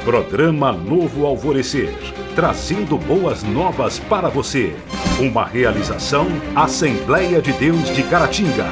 Programa Novo Alvorecer, trazendo boas novas para você. Uma realização Assembleia de Deus de Caratinga.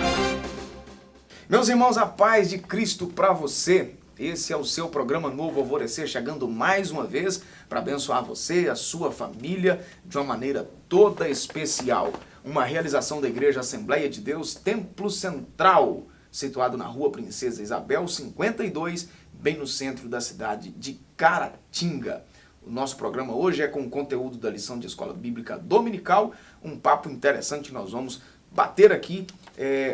Meus irmãos, a paz de Cristo para você. Esse é o seu programa Novo Alvorecer, chegando mais uma vez para abençoar você, a sua família, de uma maneira toda especial. Uma realização da Igreja Assembleia de Deus, Templo Central, situado na Rua Princesa Isabel, 52, bem no centro da cidade de Caratinga. O nosso programa hoje é com conteúdo da lição de Escola Bíblica Dominical, um papo interessante que nós vamos bater aqui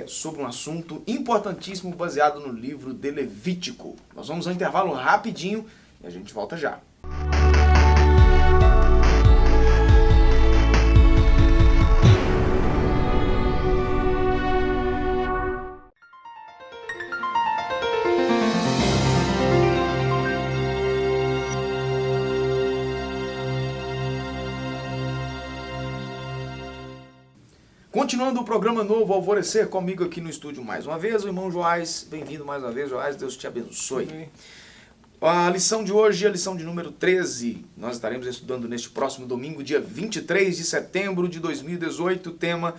sobre um assunto importantíssimo baseado no livro de Levítico. Nós vamos a um intervalo rapidinho e a gente volta já. Continuando o programa Novo Alvorecer, comigo aqui no estúdio mais uma vez, o irmão Joás. Bem-vindo mais uma vez, Joás. Deus te abençoe. A lição de hoje é a lição de número 13. Nós estaremos estudando neste próximo domingo, dia 23 de setembro de 2018. O tema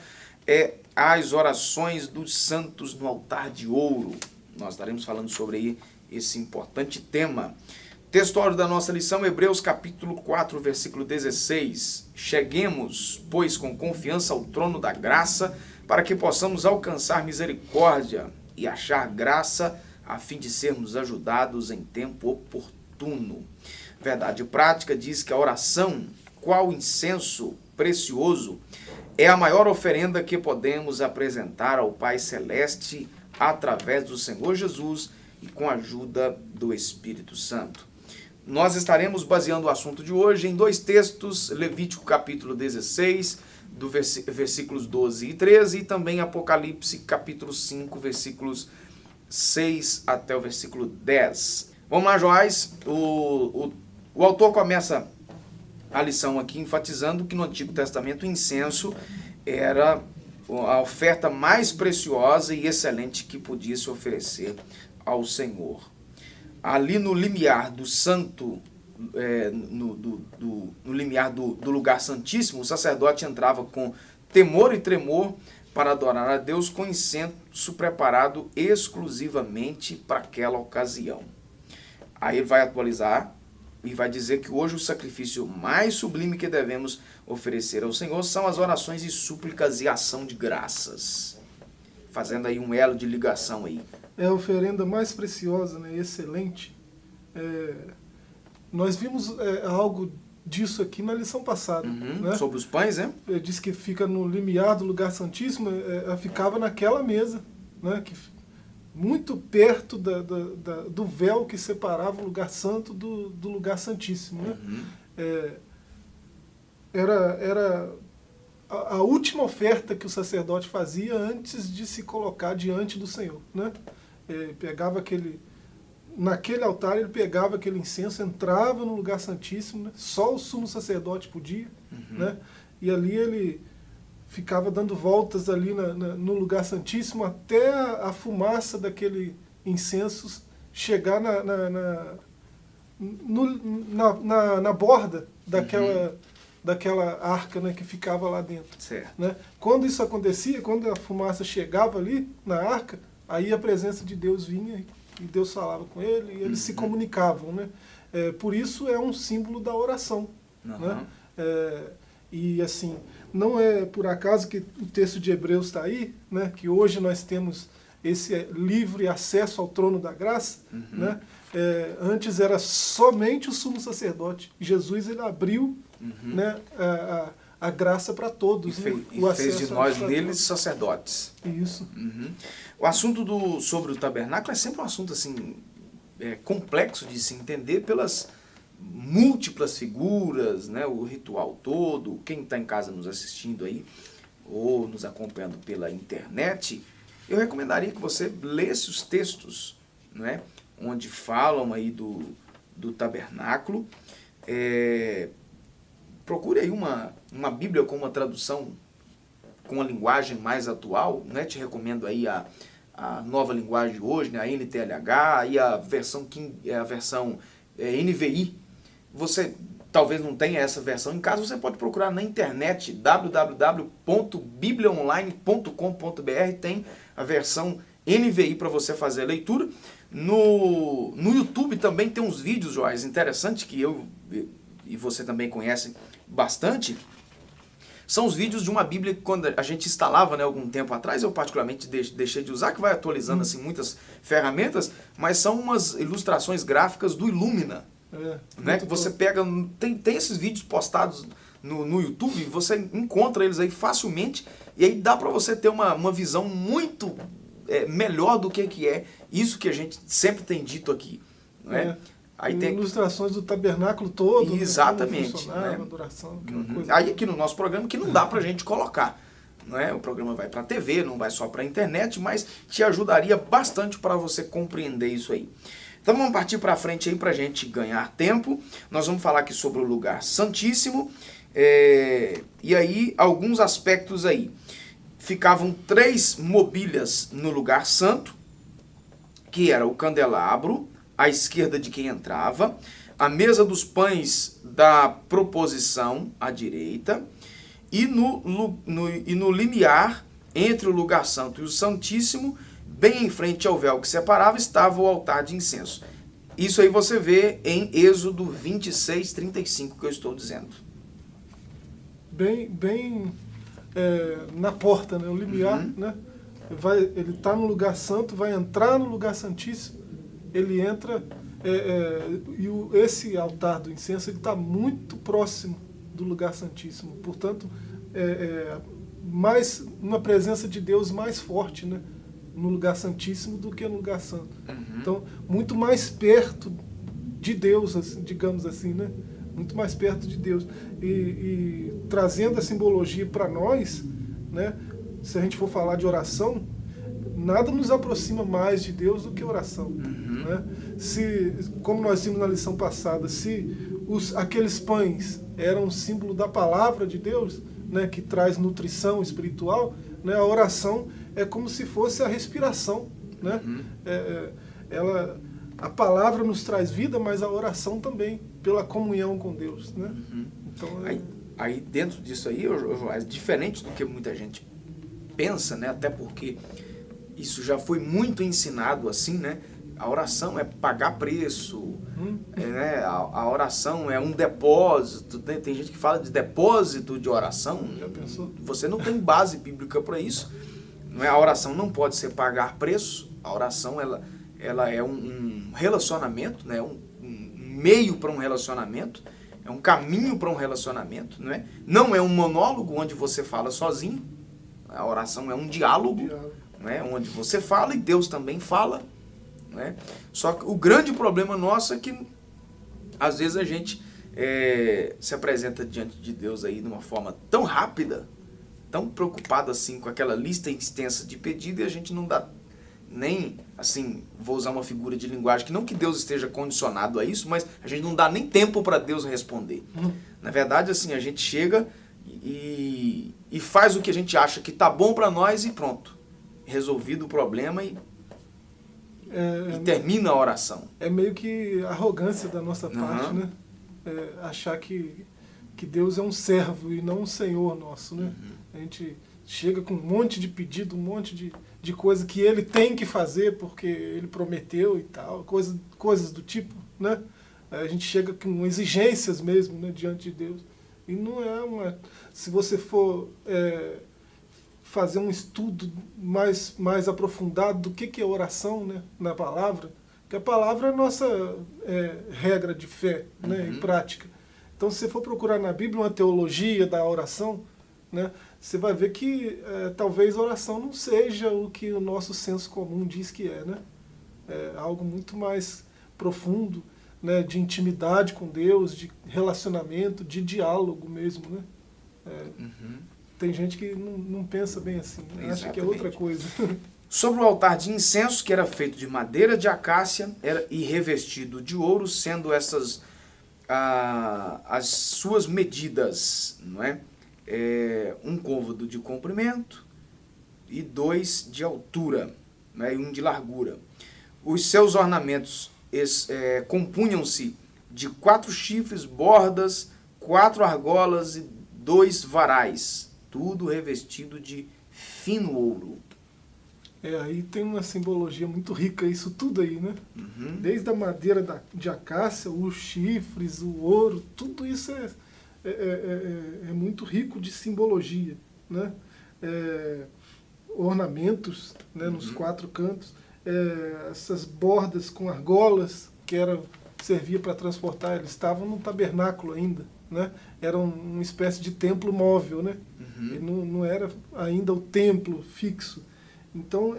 é as orações dos santos no altar de ouro. Nós estaremos falando sobre aí esse importante tema. Textório da nossa lição, Hebreus capítulo 4, versículo 16. Cheguemos, pois, com confiança ao trono da graça, para que possamos alcançar misericórdia e achar graça, a fim de sermos ajudados em tempo oportuno. Verdade prática diz que a oração, qual incenso precioso, é a maior oferenda que podemos apresentar ao Pai Celeste através do Senhor Jesus e com a ajuda do Espírito Santo. Nós estaremos baseando o assunto de hoje em dois textos, Levítico capítulo 16, do versículos 12 e 13, e também Apocalipse capítulo 5, versículos 6 até o versículo 10. Vamos lá, Joás. O autor começa a lição aqui enfatizando que no Antigo Testamento o incenso era a oferta mais preciosa e excelente que podia se oferecer ao Senhor. Ali no limiar do santo, no limiar do lugar santíssimo, o sacerdote entrava com temor e tremor para adorar a Deus com incenso preparado exclusivamente para aquela ocasião. Aí ele vai atualizar e vai dizer que hoje o sacrifício mais sublime que devemos oferecer ao Senhor são as orações e súplicas e ação de graças. Fazendo aí um elo de ligação aí. É a oferenda mais preciosa, né? Excelente. Nós vimos algo disso aqui na lição passada. Né? Sobre os pães, né? Diz que fica no limiar do lugar santíssimo, ficava naquela mesa, né? Que, muito perto do véu que separava o lugar santo do lugar santíssimo. Né? Era a última oferta que o sacerdote fazia antes de se colocar diante do Senhor. Né? Pegava naquele altar ele pegava aquele incenso, entrava no lugar santíssimo, né? Só o sumo sacerdote podia, né? E ali ele ficava dando voltas ali no lugar santíssimo até a fumaça daquele incenso chegar na borda daquela arca, né, que ficava lá dentro. Certo. Né? Quando isso acontecia, quando a fumaça chegava ali na arca, aí a presença de Deus vinha e Deus falava com ele e eles se comunicavam. Né? Por isso é um símbolo da oração. Né? E assim, não é por acaso que o texto de Hebreus está aí, né? Que hoje nós temos esse livre acesso ao trono da graça. Né? Antes era somente o sumo sacerdote. Jesus ele abriu né, a graça para todos. E fez de nós neles sacerdotes. Isso. O assunto sobre o tabernáculo é sempre um assunto assim, complexo de se entender pelas múltiplas figuras, né, o ritual todo. Quem está em casa nos assistindo aí, ou nos acompanhando pela internet, eu recomendaria que você lesse os textos, né, onde falam aí do tabernáculo. Procure aí uma Bíblia com uma tradução com uma linguagem mais atual, né? Te recomendo aí a nova linguagem de hoje, né? A NTLH, e a versão NVI, você talvez não tenha essa versão em casa, você pode procurar na internet, www.bibliaonline.com.br, tem a versão NVI para você fazer a leitura. No YouTube também tem uns vídeos, Joás, interessantes, que eu e você também conhecem bastante. São os vídeos de uma Bíblia que quando a gente instalava, né, algum tempo atrás, eu particularmente deixei de usar, que vai atualizando assim, muitas ferramentas, mas são umas ilustrações gráficas do Illumina. Né, que você pega, tem esses vídeos postados no YouTube, você encontra eles aí facilmente, e aí dá para você ter uma visão muito melhor do que é isso que a gente sempre tem dito aqui. Né? Aí tem ilustrações do tabernáculo todo. Exatamente. Né? Adoração, coisa. Aí aqui no nosso programa, que não dá pra gente colocar. Né? O programa vai pra TV, não vai só pra internet, mas te ajudaria bastante para você compreender isso aí. Então vamos partir para frente aí pra gente ganhar tempo. Nós vamos falar aqui sobre o lugar santíssimo. E aí, alguns aspectos aí. Ficavam 3 mobílias no lugar santo, que era o candelabro, à esquerda de quem entrava, a mesa dos pães da proposição, à direita, e no limiar entre o lugar santo e o santíssimo, bem em frente ao véu que separava, estava o altar de incenso. Isso aí você vê em Êxodo 26:35, que eu estou dizendo. Bem na porta, né? O limiar, né? Ele está no lugar santo, vai entrar no lugar santíssimo, ele entra, e esse altar do incenso está muito próximo do lugar santíssimo, portanto, mais uma presença de Deus mais forte, né? No lugar santíssimo do que no lugar santo. Então, muito mais perto de Deus, assim, digamos assim, né? Muito mais perto de Deus. E trazendo a simbologia para nós, né? Se a gente for falar de oração, nada nos aproxima mais de Deus do que oração. Né? Como nós vimos na lição passada, se aqueles pães eram um símbolo da palavra de Deus, né, que traz nutrição espiritual, né, a oração é como se fosse a respiração. Né? A palavra nos traz vida, mas a oração também, pela comunhão com Deus. Né? Então, aí dentro disso aí, Joás, diferente do que muita gente pensa, né, até porque isso já foi muito ensinado assim, né? A oração é pagar preço, né? A oração é um depósito. Tem gente que fala de depósito de oração. Já pensou? Você não tem base bíblica para isso. Não é? A oração não pode ser pagar preço. A oração ela é um relacionamento, né? Um meio para um relacionamento, é um caminho para um relacionamento. Não é um monólogo onde você fala sozinho. A oração é um diálogo. Né, onde você fala e Deus também fala. Né? Só que o grande problema nosso é que às vezes a gente se apresenta diante de Deus aí de uma forma tão rápida, tão preocupado assim com aquela lista extensa de pedido, e a gente não dá nem, assim, vou usar uma figura de linguagem, que não que Deus esteja condicionado a isso, mas a gente não dá nem tempo para Deus responder. Na verdade, assim, a gente chega e faz o que a gente acha que tá bom para nós e pronto. Resolvido o problema e termina a oração. É meio que arrogância da nossa parte, né? Achar que Deus é um servo e não um senhor nosso, né? A gente chega com um monte de pedido, um monte de coisa que ele tem que fazer porque ele prometeu e tal, coisas do tipo, né? A gente chega com exigências mesmo, né, diante de Deus. E não é uma... Se você for... fazer um estudo mais aprofundado do que é oração, né, na palavra, que a palavra é a nossa regra de fé, né, e prática. Então, se você for procurar na Bíblia uma teologia da oração, né, você vai ver que talvez a oração não seja o que o nosso senso comum diz que é. Né? É algo muito mais profundo, né, de intimidade com Deus, de relacionamento, de diálogo mesmo. Né? Tem gente que não pensa bem assim, né? Acha que é outra coisa. Sobre o altar de incenso, que era feito de madeira de acácia e revestido de ouro, sendo essas as suas medidas, não é? Um côvado de comprimento e 2 de altura, né? E 1 de largura. Os seus ornamentos compunham-se de 4 chifres, bordas, 4 argolas e 2 varais, tudo revestido de fino ouro. Aí tem uma simbologia muito rica, isso tudo aí, né? Uhum. Desde a madeira de acácia, os chifres, o ouro, tudo isso é muito rico de simbologia, né? Ornamentos, né, nos 4 cantos, essas bordas com argolas que servia para transportar, eles estavam no tabernáculo ainda, né? Era uma espécie de templo móvel, né? Uhum. E não era ainda o templo fixo. Então,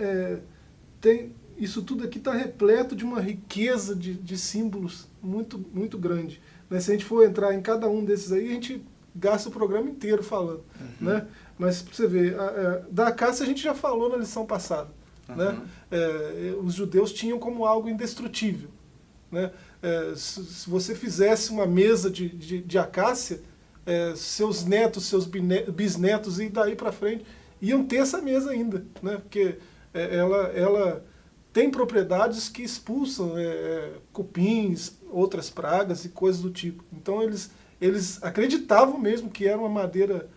isso tudo aqui está repleto de uma riqueza de símbolos muito, muito grande. Né? Se a gente for entrar em cada um desses aí, a gente gasta o programa inteiro falando. Né? Mas, para você ver, da acácia a gente já falou na lição passada. Né? Os judeus tinham como algo indestrutível. Né? Se você fizesse uma mesa de acácia, seus netos, seus bisnetos e daí para frente iam ter essa mesa ainda, né? Porque ela tem propriedades que expulsam cupins, outras pragas e coisas do tipo. Então eles acreditavam mesmo que era uma madeira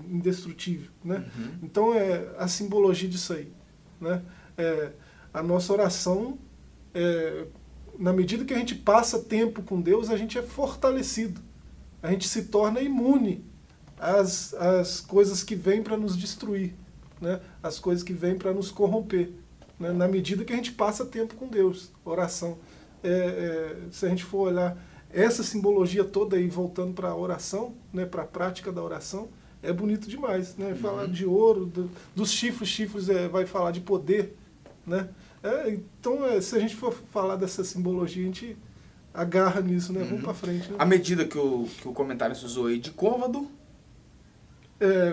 indestrutível, né? Então a simbologia disso aí, né? A nossa oração, na medida que a gente passa tempo com Deus, a gente é fortalecido, a gente se torna imune as coisas que vêm para nos destruir, né? As coisas que vêm para nos corromper, né? Na medida que a gente passa tempo com Deus, oração. Se a gente for olhar essa simbologia toda aí, voltando para a oração, né? Para a prática da oração, é bonito demais, né? Falar de ouro, dos chifres vai falar de poder, né? Então, se a gente for falar dessa simbologia, a gente agarra nisso, né? Vamos para frente. Né? A medida que o comentário se usou aí de côvado,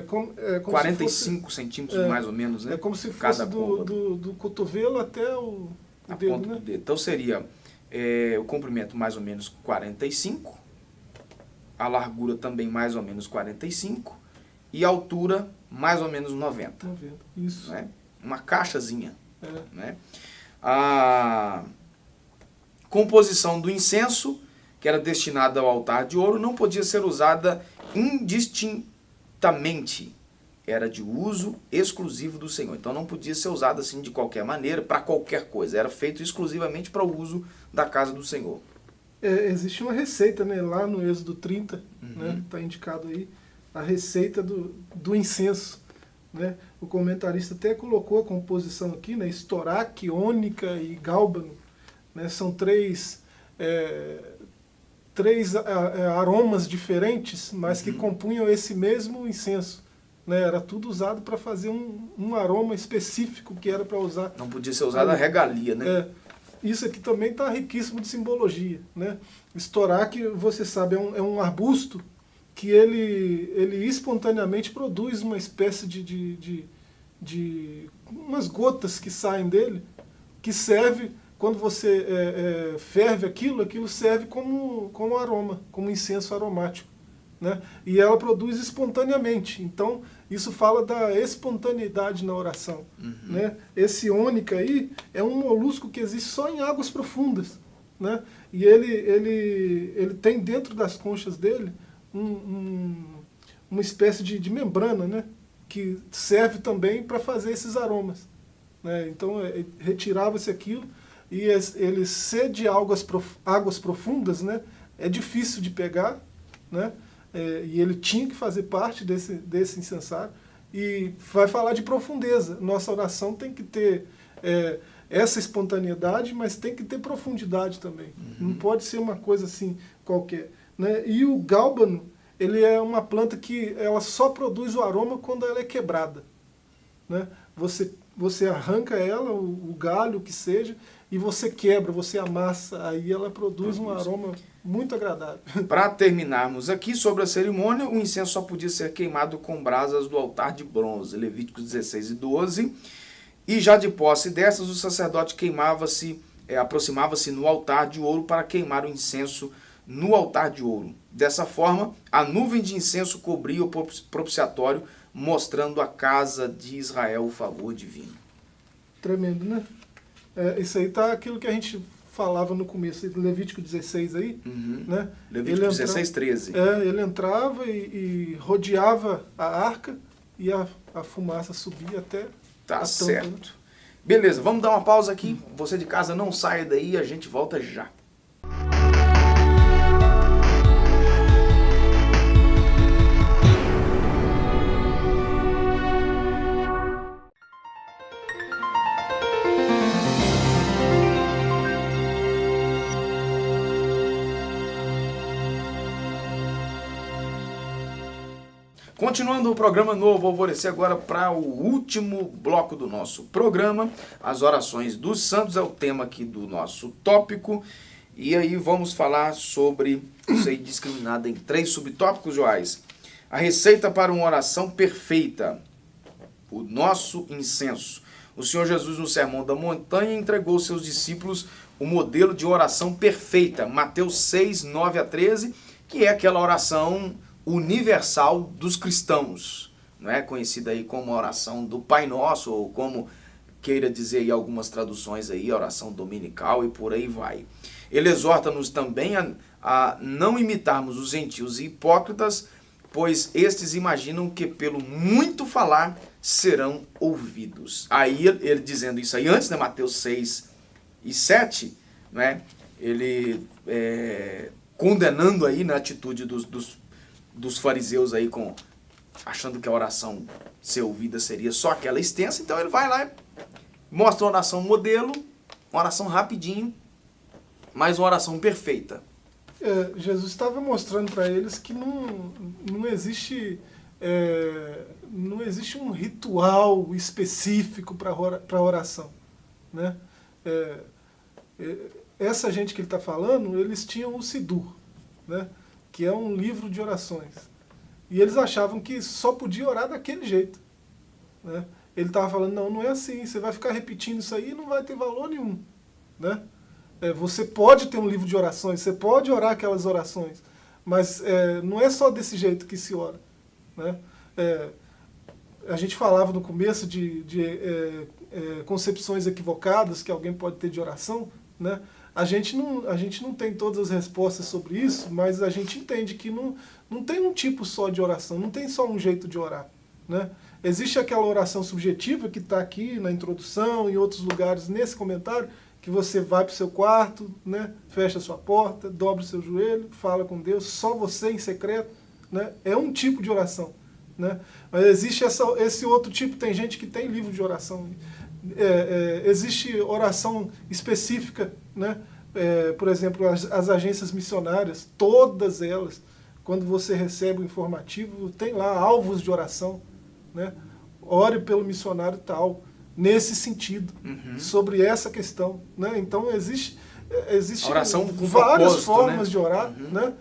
como 45 centímetros mais ou menos, né? É como se fosse do cotovelo até o dedo, ponta né? do dedo. Então seria o comprimento mais ou menos 45, a largura também mais ou menos 45 e a altura mais ou menos 90. 90, isso. Né? Uma caixazinha. Né? A composição do incenso, que era destinada ao altar de ouro, não podia ser usada indistintamente. Era de uso exclusivo do Senhor. Então não podia ser usada assim de qualquer maneira, para qualquer coisa. Era feito exclusivamente para o uso da casa do Senhor. Existe uma receita, né? Lá no Êxodo 30, né? Está indicado aí, a receita do incenso. Né? O comentarista até colocou a composição aqui, né? Estoraque, ônica e gálbano. Né? São três aromas diferentes, mas que compunham esse mesmo incenso. Né? Era tudo usado para fazer um aroma específico que era para usar. Não podia ser usada a regalia, né? Isso aqui também está riquíssimo de simbologia. Né? Estoraque, você sabe, é um arbusto que ele espontaneamente produz uma espécie de umas gotas que saem dele, que serve, quando você ferve aquilo serve como aroma, como incenso aromático. Né? E ela produz espontaneamente. Então, isso fala da espontaneidade na oração. Né? Esse ônica aí é um molusco que existe só em águas profundas. Né? E ele tem dentro das conchas dele uma espécie de membrana, né? Que serve também para fazer esses aromas. Né? Então, retirava-se aquilo e ele ser de águas profundas, né? É difícil de pegar, né? E ele tinha que fazer parte desse incensário. E vai falar de profundeza. Nossa oração tem que ter essa espontaneidade, mas tem que ter profundidade também. Não pode ser uma coisa assim qualquer. Né? E o gálbano, ele é uma planta que ela só produz o aroma quando ela é quebrada. Né? Você arranca ela, o galho, o que seja, e você quebra, você amassa, aí ela produz um aroma muito agradável. Para terminarmos aqui sobre a cerimônia, o incenso só podia ser queimado com brasas do altar de bronze, Levíticos 16 e 12, e já de posse dessas, o sacerdote aproximava-se no altar de ouro para queimar o incenso no altar de ouro. Dessa forma, a nuvem de incenso cobria o propiciatório, mostrando à casa de Israel o favor divino. Tremendo, né? Isso aí tá aquilo que a gente falava no começo, Levítico 16 aí, né? Levítico 16, 13. Ele entrava e rodeava a arca e a fumaça subia até Tá a tampa, certo. né? Beleza, vamos dar uma pausa aqui. Você de casa não saia daí, a gente volta já. Continuando o programa Novo Alvorecer, agora para o último bloco do nosso programa. As orações dos santos é o tema aqui do nosso tópico. E aí vamos falar sobre isso aí discriminado em 3 subtópicos, Joás. A receita para uma oração perfeita. O nosso incenso. O Senhor Jesus, no Sermão da Montanha, entregou aos seus discípulos o modelo de oração perfeita. Mateus 6, 9 a 13, que é aquela oração universal dos cristãos, não é? Conhecida aí como a oração do Pai Nosso, ou como queira dizer aí algumas traduções aí, oração dominical e por aí vai. Ele exorta-nos também a não imitarmos os gentios e hipócritas, pois estes imaginam que pelo muito falar serão ouvidos. Aí ele dizendo isso aí antes, né, Mateus 6 e 7, né, ele condenando aí na atitude dos fariseus aí, achando que a oração ser ouvida seria só aquela extensa. Então ele vai lá e mostra uma oração modelo, uma oração rapidinho, mas uma oração perfeita. Jesus estava mostrando para eles que não existe um ritual específico para a oração, né? Essa gente que ele está falando, eles tinham o Sidur, né? Que é um livro de orações. E eles achavam que só podia orar daquele jeito, né? Ele estava falando, não é assim, você vai ficar repetindo isso aí e não vai ter valor nenhum, né? Você pode ter um livro de orações, você pode orar aquelas orações, mas não é só desse jeito que se ora, né? A gente falava no começo de concepções equivocadas que alguém pode ter de oração, né? A gente não tem todas as respostas sobre isso, mas a gente entende que não tem um tipo só de oração, não tem só um jeito de orar, né? Existe aquela oração subjetiva que está aqui na introdução, em outros lugares nesse comentário, que você vai para o seu quarto, né? Fecha a sua porta, dobra o seu joelho, fala com Deus, só você em secreto, né? É um tipo de oração, né? Mas existe esse outro tipo, tem gente que tem livro de oração. Existe oração específica, né? Por exemplo, as agências missionárias, todas elas, quando você recebe o informativo, tem lá alvos de oração, né? Ore pelo missionário tal, nesse sentido, sobre essa questão, né? Então existe várias formas, né, de orar, né?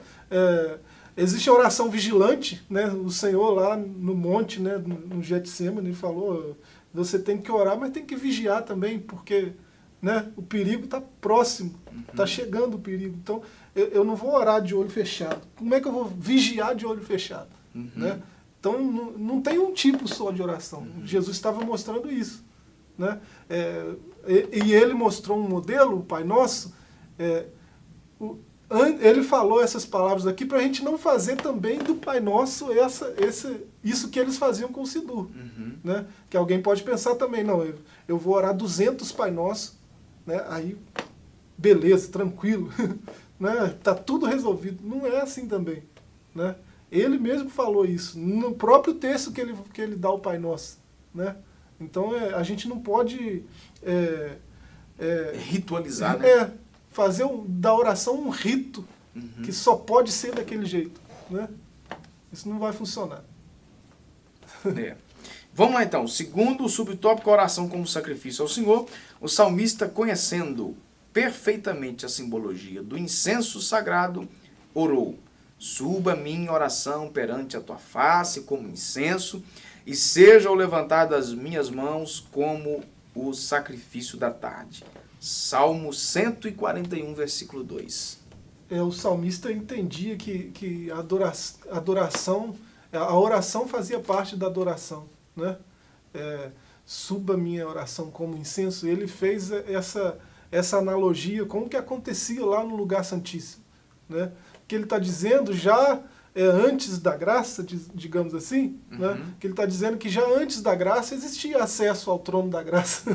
Existe a oração vigilante, né? O Senhor lá no monte, né, no Getsemane, ele falou, você tem que orar, mas tem que vigiar também, porque, né, o perigo está próximo, está chegando o perigo. Então, eu não vou orar de olho fechado. Como é que eu vou vigiar de olho fechado? Né? Então, não tem um tipo só de oração. Jesus estava mostrando isso, né? E ele mostrou um modelo, o Pai Nosso. Ele falou essas palavras aqui para a gente não fazer também do Pai Nosso isso que eles faziam com o Sidur. Né? Que alguém pode pensar também, não, eu vou orar 200 Pai Nosso, né? Aí, beleza, tranquilo, né? Tá tudo resolvido. Não é assim também, né? Ele mesmo falou isso, no próprio texto que ele dá ao Pai Nosso, né? Então a gente não pode ritualizar, né? Fazer da oração um rito que só pode ser daquele jeito, né? Isso não vai funcionar. Vamos lá então, segundo o subtópico, oração como sacrifício ao Senhor, o salmista, conhecendo perfeitamente a simbologia do incenso sagrado, orou: suba minha oração perante a tua face como incenso, e seja o levantar das minhas mãos como o sacrifício da tarde. Salmo 141, versículo 2. O salmista entendia que a oração fazia parte da adoração, né? Suba minha oração como incenso. Ele fez essa analogia com o que acontecia lá no lugar santíssimo, né? Que ele está dizendo já antes da graça, digamos assim, né? Que ele está dizendo que já antes da graça existia acesso ao trono da graça.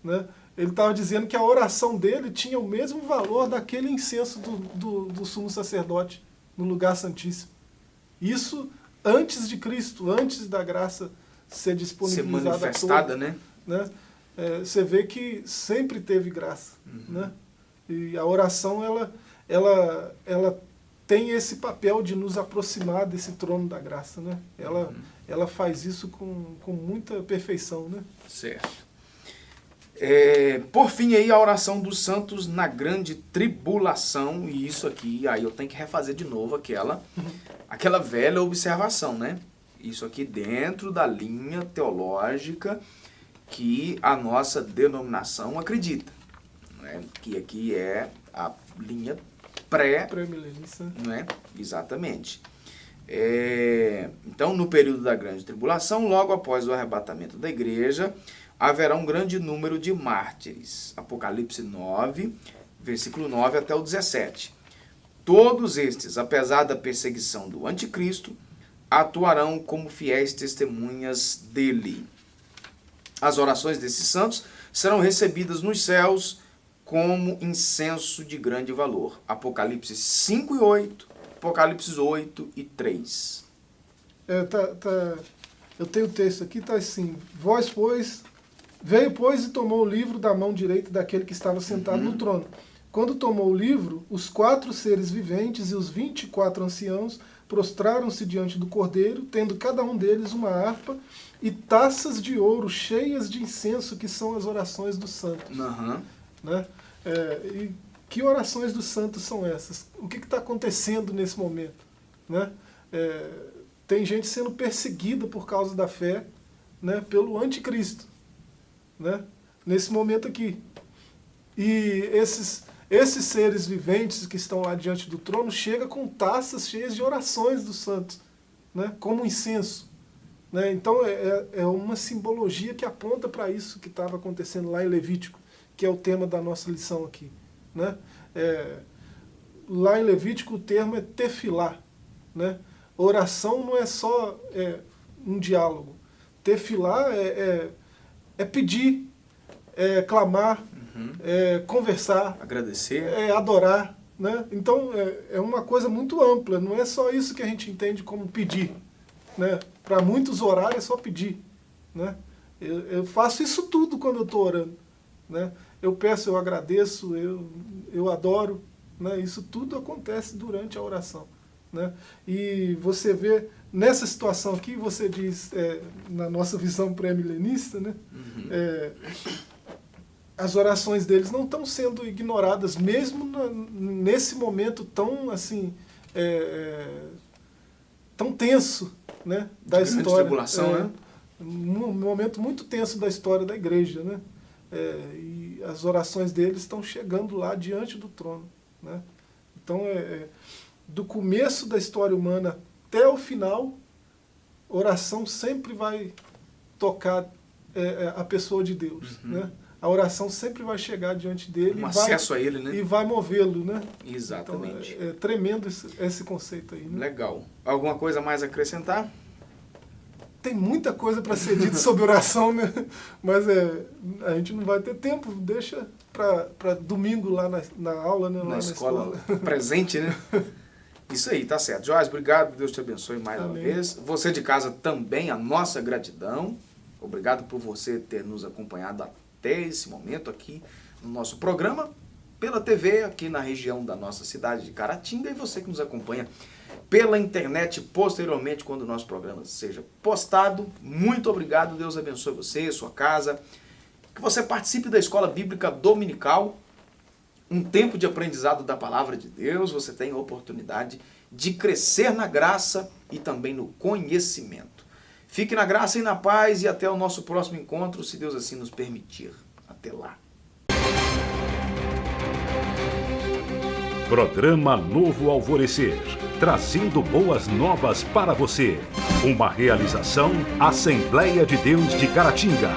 Né? Ele estava dizendo que a oração dele tinha o mesmo valor daquele incenso do sumo sacerdote no lugar santíssimo. Isso antes de Cristo, antes da graça ser disponibilizada, ser manifestada, toda, né? Você vê que sempre teve graça, né? E a oração ela tem esse papel de nos aproximar desse trono da graça, né? Ela faz isso com muita perfeição, né? Certo. Por fim aí a oração dos santos na grande tribulação, e isso aqui, aí eu tenho que refazer de novo aquela velha observação, né? Isso aqui dentro da linha teológica que a nossa denominação acredita, né? Que aqui é a linha pré-milenista, né? Exatamente. Então, no período da grande tribulação, logo após o arrebatamento da igreja, haverá um grande número de mártires. Apocalipse 9, versículo 9 até o 17. Todos estes, apesar da perseguição do anticristo, atuarão como fiéis testemunhas dele. As orações desses santos serão recebidas nos céus como incenso de grande valor. Apocalipse 5 e 8, Apocalipse 8 e 3. Eu tenho o texto aqui, está assim: veio, pois, e tomou o livro da mão direita daquele que estava sentado no trono. Quando tomou o livro, os 4 seres viventes e os 24 anciãos prostraram-se diante do Cordeiro, tendo cada um deles uma harpa e taças de ouro cheias de incenso, que são as orações dos santos. Né? E que orações dos santos são essas? O que está acontecendo nesse momento? Né? Tem gente sendo perseguida por causa da fé, né, pelo anticristo, né, nesse momento aqui. E esses seres viventes que estão lá diante do trono chegam com taças cheias de orações dos santos, né, como incenso. Né? Então é uma simbologia que aponta para isso que estava acontecendo lá em Levítico, que é o tema da nossa lição aqui. Né? Lá em Levítico o termo é tefilá. Né? Oração não é só um diálogo. Tefilá é pedir, clamar, conversar, agradecer, adorar. Né? Então é uma coisa muito ampla, não é só isso que a gente entende como pedir. Né? Para muitos orar é só pedir. Né? Eu faço isso tudo quando eu estou orando. Né? Eu peço, eu agradeço, eu adoro. Né? Isso tudo acontece durante a oração. Né? E você vê, nessa situação aqui, você diz, na nossa visão pré-milenista, né? As orações deles não estão sendo ignoradas, mesmo nesse momento tão, assim, tão tenso, né, da história. Grande tribulação, né? Um momento muito tenso da história da igreja. Né? E as orações deles estão chegando lá diante do trono. Né? Então, do começo da história humana até o final, oração sempre vai tocar a pessoa de Deus. Né? A oração sempre vai chegar diante dele, acesso a ele, né? E vai movê-lo. Né? Exatamente. Então, é tremendo esse conceito aí. Né? Legal. Alguma coisa mais a acrescentar? Tem muita coisa para ser dito sobre oração, né? Mas a gente não vai ter tempo, deixa para domingo lá na aula, né? Na escola presente, né? Isso aí, tá certo. Joás, obrigado, Deus te abençoe mais uma vez. Você de casa também, a nossa gratidão. Obrigado por você ter nos acompanhado até esse momento aqui no nosso programa, pela TV, aqui na região da nossa cidade de Caratinga, e você que nos acompanha pela internet posteriormente, quando o nosso programa seja postado. Muito obrigado, Deus abençoe você, sua casa. Que você participe da Escola Bíblica Dominical, um tempo de aprendizado da Palavra de Deus. Você tem a oportunidade de crescer na graça e também no conhecimento. Fique na graça e na paz e até o nosso próximo encontro, se Deus assim nos permitir. Até lá. Programa Novo Alvorecer, trazendo boas novas para você. Uma realização Assembleia de Deus de Caratinga.